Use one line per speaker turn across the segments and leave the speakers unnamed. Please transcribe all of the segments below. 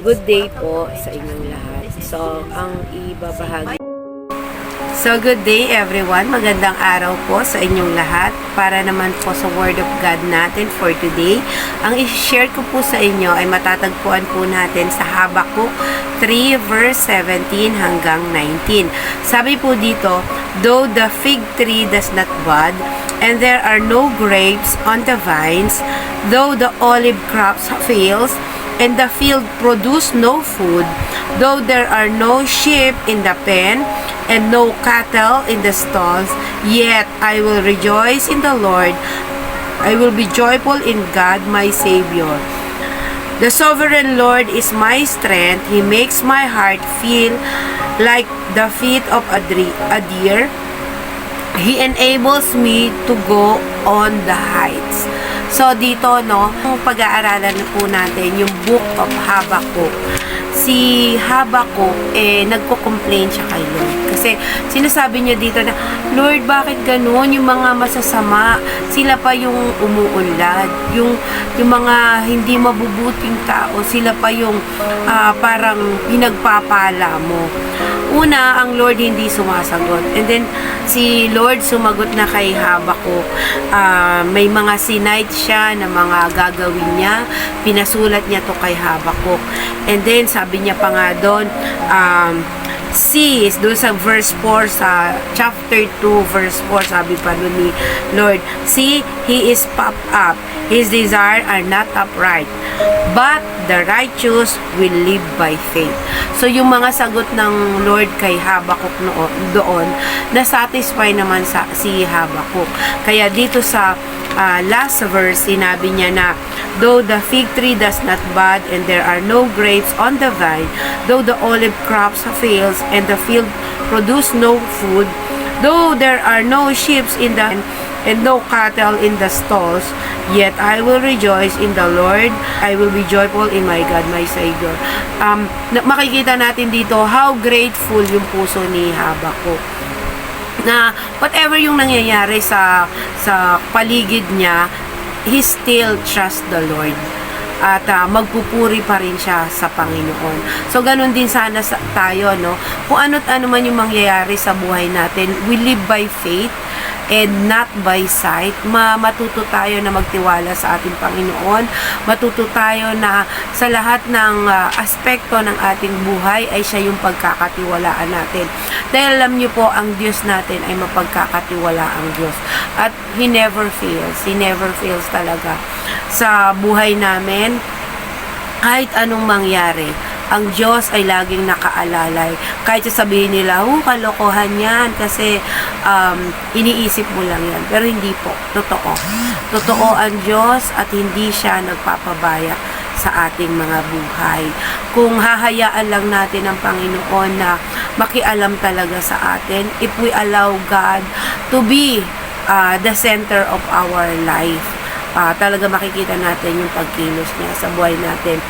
Good day po sa inyong lahat. So, ang ibabahagi. So, good day everyone. Magandang araw po sa inyong lahat. Para naman po sa Word of God natin for today. Ang i-share ko po sa inyo ay matatagpuan po natin sa Habakuk 3 verse 17 hanggang 19. Sabi po dito, though the fig tree does not bud, and there are no grapes on the vines, though the olive crops fails, and the field produce no food, though there are no sheep in the pen, and no cattle in the stalls, yet I will rejoice in the Lord. I will be joyful in God my Savior. The sovereign Lord is my strength. He makes my heart feel like the feet of a deer. He enables me to go on the heights. So, dito, no, pag-aaralan po natin yung Book of Habakuk. Si Habakuk, nagko-complain siya kay Lord. Kasi, sinasabi niya dito na, Lord, bakit ganun? Yung mga masasama, sila pa yung umuunlad. Yung mga hindi mabubuting tao, sila pa yung parang pinagpapala mo. Una, ang Lord hindi sumasagot. And then, si Lord sumagot na kay Habakuk. May mga sinight siya na mga gagawin niya. Pinasulat niya to kay Habakuk. And then, sabi niya pa nga doon, see, doon sa verse 4, sa chapter 2, verse 4, sabi pa doon ni Lord, see, he is puffed up. His desire are not upright, but the righteous will live by faith. So, yung mga sagot ng Lord kay Habakuk doon, na-satisfy naman si Habakuk. Kaya dito sa last verse, sinabi niya na, though the fig tree does not bud, and there are no grapes on the vine, though the olive crops fails, and the field produce no food, though there are no sheep in the and no cattle in the stalls, yet I will rejoice in the Lord. I will be joyful in my God, my Savior. Makikita natin dito how grateful yung puso ni Habakuk. Na whatever yung nangyayari sa paligid niya, he still trust the Lord. At magpupuri pa rin siya sa Panginoon. So, ganun din sana tayo, no? Kung ano't ano man yung mangyayari sa buhay natin, we live by faith and not by sight. Matuto tayo na magtiwala sa ating Panginoon. Matuto tayo na sa lahat ng aspekto ng ating buhay ay siya yung pagkakatiwalaan natin. Dahil alam niyo po, ang Diyos natin ay mapagkakatiwala ang Diyos. At He never fails. He never fails talaga. Sa buhay namin, kahit anong mangyari, ang Diyos ay laging nakaalalay. Kahit sabihin nila, kalokohan yan kasi iniisip mo lang yan. Pero hindi po. Totoo. Totoo ang Diyos at hindi siya nagpapabaya sa ating mga buhay. Kung hahayaan lang natin ang Panginoon na makialam talaga sa atin, if we allow God to be the center of our life, talaga makikita natin yung pagkilos niya sa buhay natin.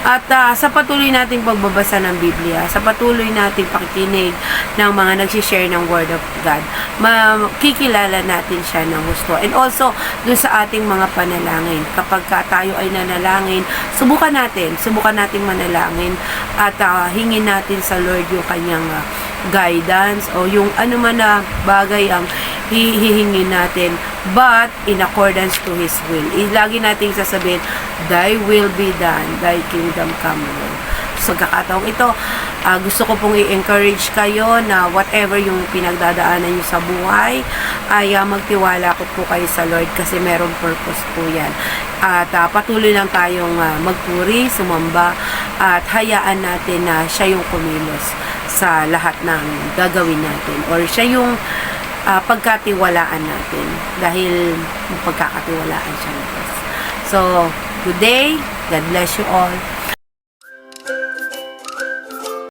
At sa patuloy nating pagbabasa ng Biblia, sa patuloy nating pakikinig ng mga nagsishare ng Word of God, makikilala natin siya ng gusto. And also, dun sa ating mga panalangin, kapag tayo ay nanalangin, subukan nating manalangin at hingin natin sa Lord yung kanyang guidance o yung ano man na bagay ang hihingin natin, but in accordance to His will. Lagi nating sasabihin, Thy will be done, Thy kingdom come, Lord. So, kakataong ito, gusto ko pong i-encourage kayo na whatever yung pinagdadaanan nyo sa buhay, ay magtiwala ko po kayo sa Lord kasi merong purpose po yan. At patuloy lang tayong magpuri, sumamba, at hayaan natin na siya yung kumilos sa lahat ng gagawin natin, or siya yung pagkatiwalaan natin dahil pagkakatiwalaan siya ng Diyos. So, good day. God bless you all.